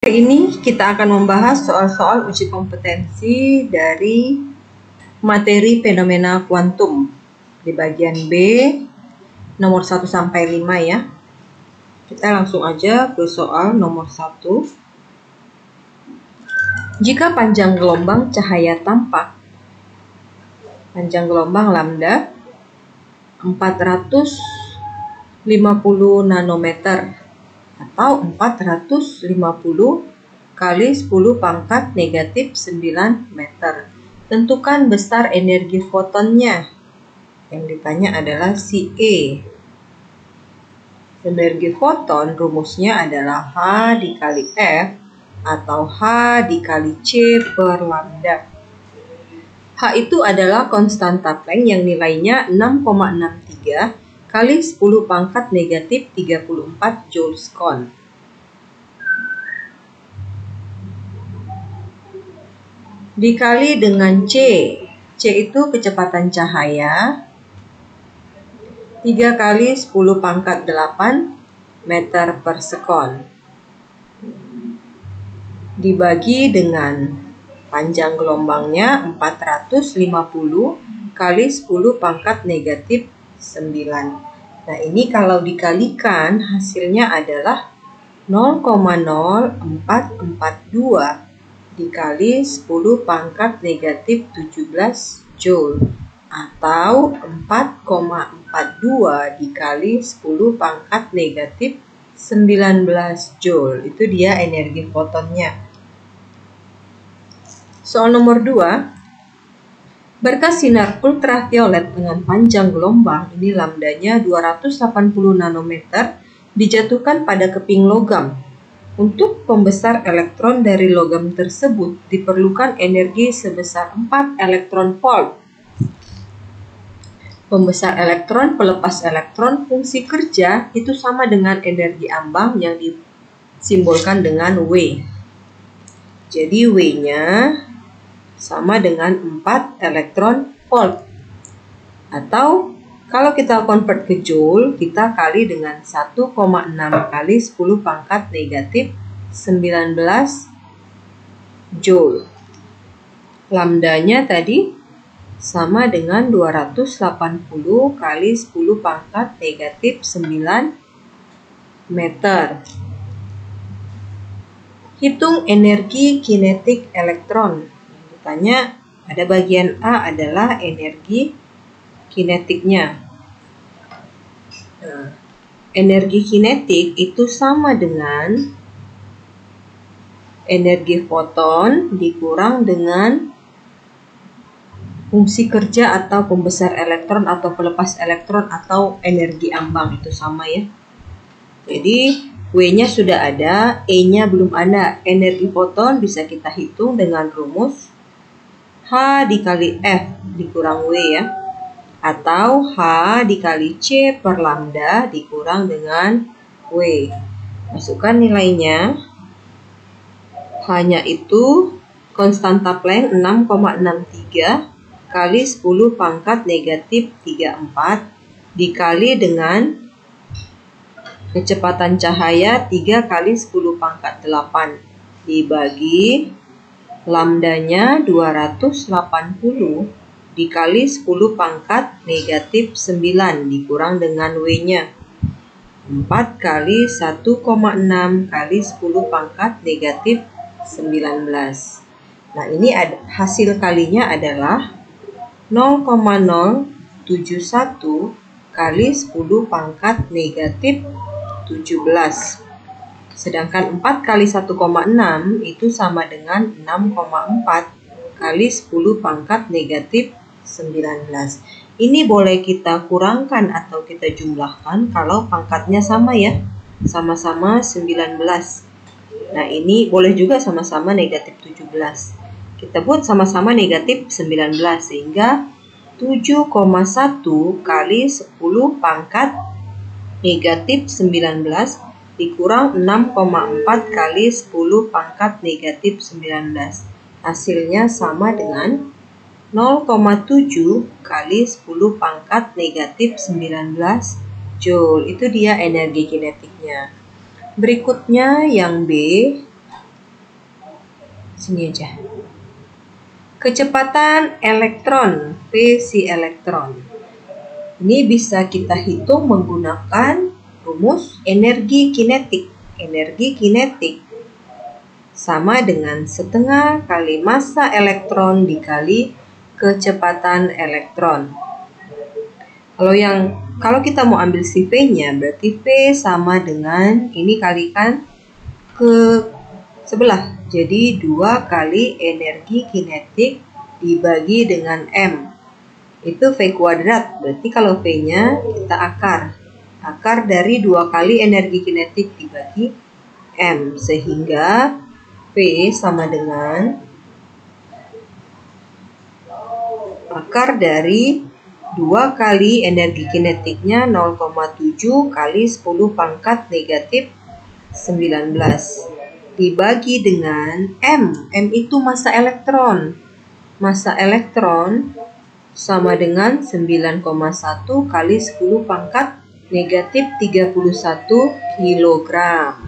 Hari ini kita akan membahas soal-soal uji kompetensi dari materi fenomena kuantum di bagian B nomor 1 sampai 5 ya. Kita langsung aja ke soal nomor 1. Jika panjang gelombang cahaya tampak, panjang gelombang lambda 450 nanometer atau 450 kali 10 pangkat negatif 9 meter. Tentukan besar energi fotonnya. Yang ditanya adalah si E. Energi foton rumusnya adalah H dikali F atau H dikali C per lambda. H itu adalah konstanta Planck yang nilainya 6,63 kali 10 pangkat negatif 34 Joule/Second. Dikali dengan C. C itu kecepatan cahaya 3 kali 10 pangkat 8 meter per sekon. Dibagi dengan panjang gelombangnya 450 kali 10 pangkat negatif 9. Nah, ini kalau dikalikan hasilnya adalah 0,0442 dikali 10 pangkat negatif 17 Joule atau 4,42 dikali 10 pangkat negatif 19 Joule. Itu dia energi fotonnya. Soal nomor 2. Berkas sinar ultraviolet dengan panjang gelombang, ini lambdanya 280 nanometer, dijatuhkan pada keping logam. Untuk pembesar elektron dari logam tersebut diperlukan energi sebesar 4 elektron volt. Pembesar elektron, pelepas elektron, fungsi kerja itu sama dengan energi ambang yang disimbolkan dengan W. Jadi W-nya sama dengan 4 elektron volt. Atau kalau kita convert ke Joule, kita kali dengan 1,6 kali 10 pangkat negatif 19 Joule. Lambdanya tadi sama dengan 280 kali 10 pangkat negatif 9 meter. Hitung energi kinetik elektron. Tanya, ada bagian A adalah energi kinetiknya. Nah, energi kinetik itu sama dengan energi foton dikurang dengan fungsi kerja atau pembesar elektron atau pelepas elektron atau energi ambang, itu sama ya. Jadi W-nya sudah ada, E-nya belum ada. Energi foton bisa kita hitung dengan rumus H dikali F dikurang W ya. Atau H dikali C per lambda dikurang dengan W. Masukkan nilainya. H-nya itu konstanta Planck 6,63 kali 10 pangkat negatif 34 dikali dengan kecepatan cahaya 3 kali 10 pangkat 8 dibagi lambdanya 280 dikali 10 pangkat negatif 9 dikurang dengan W-nya 4 kali 1,6 kali 10 pangkat negatif 19. Nah, ini hasil kalinya adalah 0,071 kali 10 pangkat negatif 17. Sedangkan 4 kali 1,6 itu sama dengan 6,4 kali 10 pangkat negatif 19. Ini boleh kita kurangkan atau kita jumlahkan kalau pangkatnya sama ya. Sama-sama 19. Nah, ini boleh juga sama-sama negatif 17. Kita buat sama-sama negatif 19 sehingga 7,1 kali 10 pangkat negatif 19 dikurang 6,4 kali 10 pangkat negatif 19. Hasilnya sama dengan 0,7 kali 10 pangkat negatif 19 Joule. Itu dia energi kinetiknya. Berikutnya yang B, Sini aja. Kecepatan elektron, V si elektron. Ini bisa kita hitung menggunakan rumus energi kinetik. Energi kinetik sama dengan setengah kali massa elektron dikali kecepatan elektron. Kalau kita mau ambil si V-nya, berarti V sama dengan ini kalikan ke sebelah. Jadi 2 kali energi kinetik dibagi dengan M. Itu V kuadrat. Berarti kalau V-nya kita akar. Akar dari 2 kali energi kinetik dibagi M. Sehingga V sama dengan akar dari 2 kali energi kinetiknya 0,7 kali 10 pangkat negatif 19 dibagi dengan M. M itu massa elektron. Massa elektron sama dengan 9,1 kali 10 pangkat negatif 31 kilogram.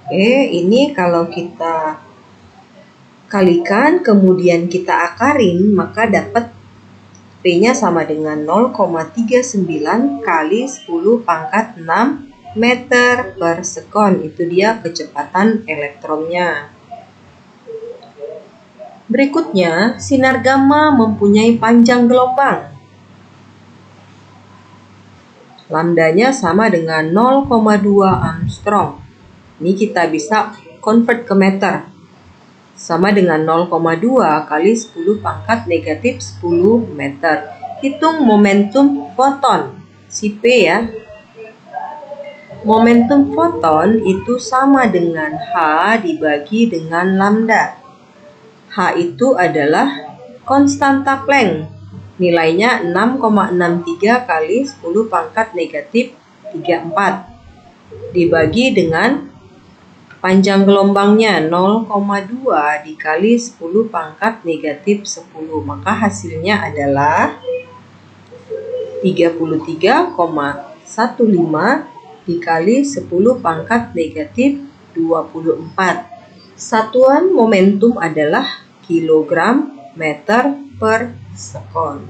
Oke, ini kalau kita kalikan kemudian kita akarin, maka dapat P-nya sama dengan 0,39 kali 10 pangkat 6 meter per sekon. Itu dia kecepatan elektronnya. Berikutnya, sinar gamma mempunyai panjang gelombang. Lambdanya sama dengan 0,2 Armstrong. Ini kita bisa convert ke meter. Sama dengan 0,2 kali 10 pangkat negatif 10 meter. Hitung momentum foton, si P ya. Momentum foton itu sama dengan H dibagi dengan lambda. H itu adalah konstanta Planck. Nilainya 6,63 kali 10 pangkat negatif 34. Dibagi dengan panjang gelombangnya 0,2 dikali 10 pangkat negatif 10. Maka hasilnya adalah 33,15 dikali 10 pangkat negatif 24. Satuan momentum adalah kilogram meter per sekon.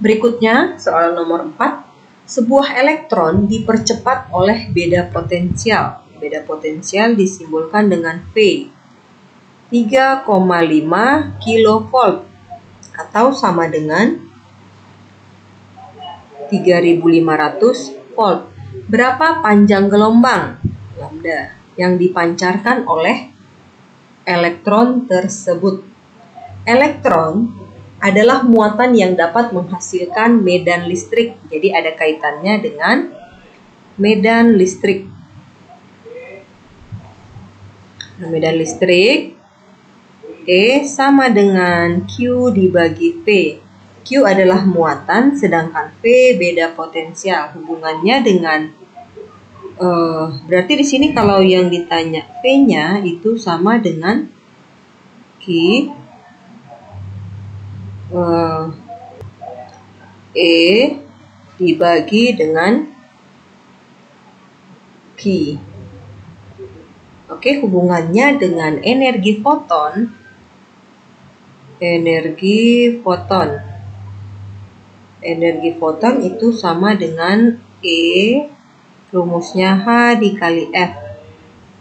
Berikutnya, soal nomor 4. Sebuah elektron dipercepat oleh beda potensial. Beda potensial disimbolkan dengan V. 3,5 kilovolt atau sama dengan 3500 volt. Berapa panjang gelombang lambda yang dipancarkan oleh elektron tersebut? Elektron adalah muatan yang dapat menghasilkan medan listrik. Jadi ada kaitannya dengan medan listrik. Medan listrik E sama dengan Q dibagi V. Q adalah muatan, sedangkan V beda potensial. Hubungannya dengan berarti di sini kalau yang ditanya V-nya itu sama dengan Q E dibagi dengan Q. Oke, hubungannya dengan energi foton. Energi foton itu sama dengan E, rumusnya H dikali F.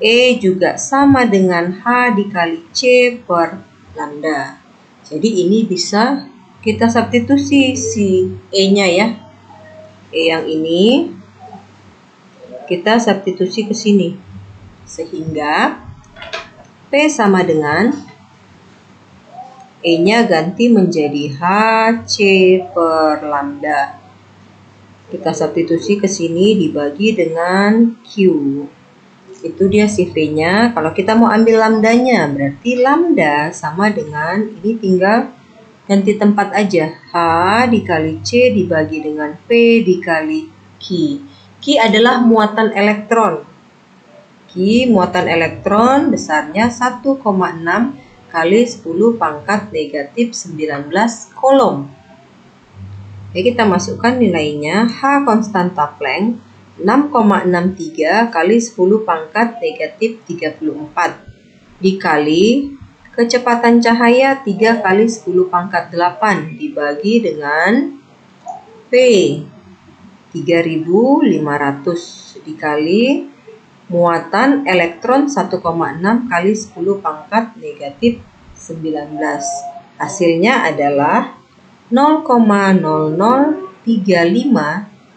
E juga sama dengan H dikali C per lambda. Jadi ini bisa kita substitusi si E-nya ya. E yang ini kita substitusi ke sini. Sehingga P sama dengan E-nya ganti menjadi HC per lambda. Kita substitusi ke sini dibagi dengan Q. Itu dia si V-nya. Kalau kita mau ambil lambdanya, berarti lambda sama dengan, ini tinggal ganti tempat aja. H dikali C dibagi dengan V dikali Q. Q adalah muatan elektron. Q muatan elektron besarnya 1,6 kali 10 pangkat negatif 19 kolom. Oke, kita masukkan nilainya. H konstanta Planck 6,63 kali 10 pangkat negatif 34 dikali kecepatan cahaya 3 kali 10 pangkat 8 dibagi dengan P 3500 dikali muatan elektron 1,6 kali 10 pangkat negatif 19. Hasilnya adalah 0,0035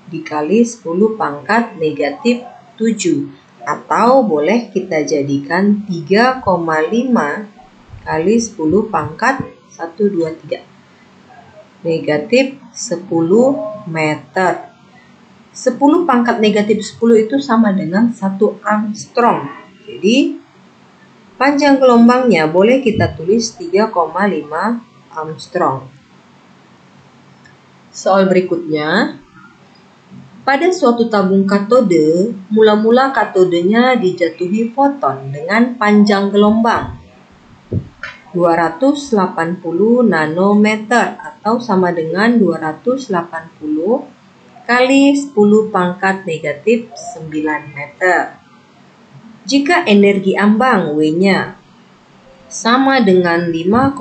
dikali 10 pangkat negatif 7, atau boleh kita jadikan 3,5 kali 10 pangkat 123 negatif 10 meter. 10 pangkat negatif 10 itu sama dengan 1 Armstrong. Jadi panjang gelombangnya boleh kita tulis 3,5 Armstrong. Soal berikutnya, pada suatu tabung katode, mula-mula katodenya dijatuhi foton dengan panjang gelombang 280 nanometer atau sama dengan 280 kali 10 pangkat negatif 9 meter. Jika energi ambang W-nya sama dengan 5,3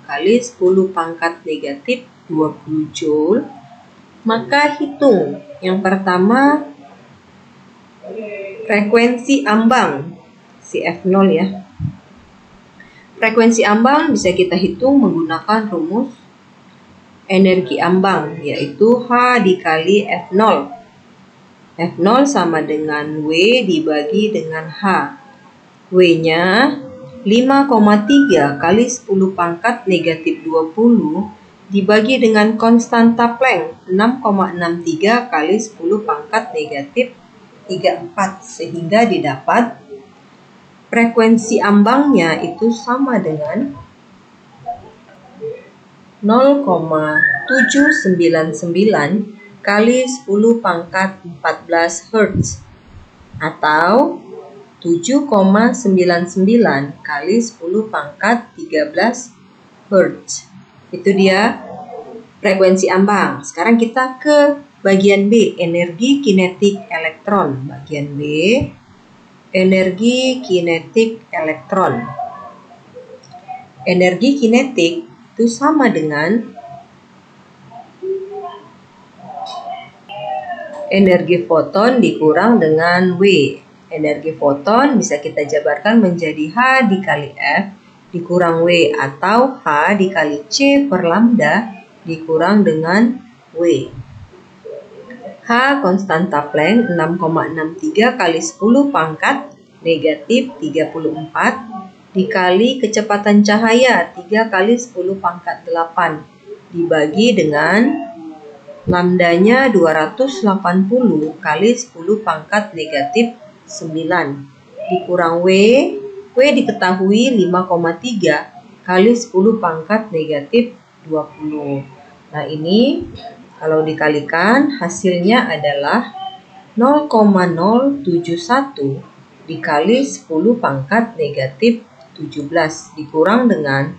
kali 10 pangkat negatif 20 Joule, maka hitung yang pertama frekuensi ambang CF0 ya. Frekuensi ambang bisa kita hitung menggunakan rumus energi ambang, yaitu H dikali F0. F0 sama dengan W dibagi dengan H. W-nya 5,3 kali 10 pangkat negatif 20 dibagi dengan konstanta Planck 6,63 kali 10 pangkat negatif 34, sehingga didapat frekuensi ambangnya itu sama dengan 0,799 kali 10 pangkat 14 Hz atau 7,99 kali 10 pangkat 13 Hz. Itu dia frekuensi ambang. Sekarang kita ke bagian B, energi kinetik elektron. Bagian B, energi kinetik elektron. Energi kinetik itu sama dengan energi foton dikurang dengan W. Energi foton bisa kita jabarkan menjadi H dikali F dikurang W, atau H dikali C per lambda dikurang dengan W. H konstanta Planck 6,63 kali 10 pangkat negatif 34 dikali kecepatan cahaya 3 kali 10 pangkat 8 dibagi dengan lambdanya 280 kali 10 pangkat negatif 9 dikurang W. W diketahui 5,3 kali 10 pangkat negatif 20. Nah, ini kalau dikalikan hasilnya adalah 0,071 dikali 10 pangkat negatif 17 dikurang dengan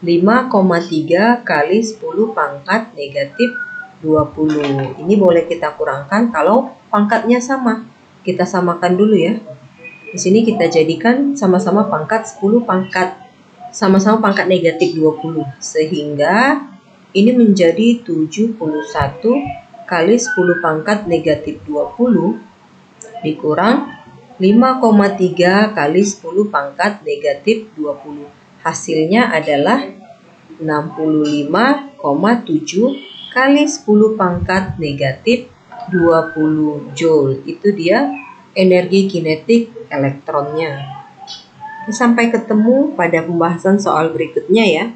5,3 kali 10 pangkat negatif 20. Ini boleh kita kurangkan kalau pangkatnya sama. Kita samakan dulu ya. Di sini kita jadikan sama-sama pangkat 10 pangkat, sama-sama pangkat negatif 20. Sehingga ini menjadi 71 kali 10 pangkat negatif 20 dikurang 5,3 kali 10 pangkat negatif 20. Hasilnya adalah 65,7 kali 10 pangkat negatif 20 Joule. Itu dia energi kinetik elektronnya. Sampai ketemu pada pembahasan soal berikutnya ya.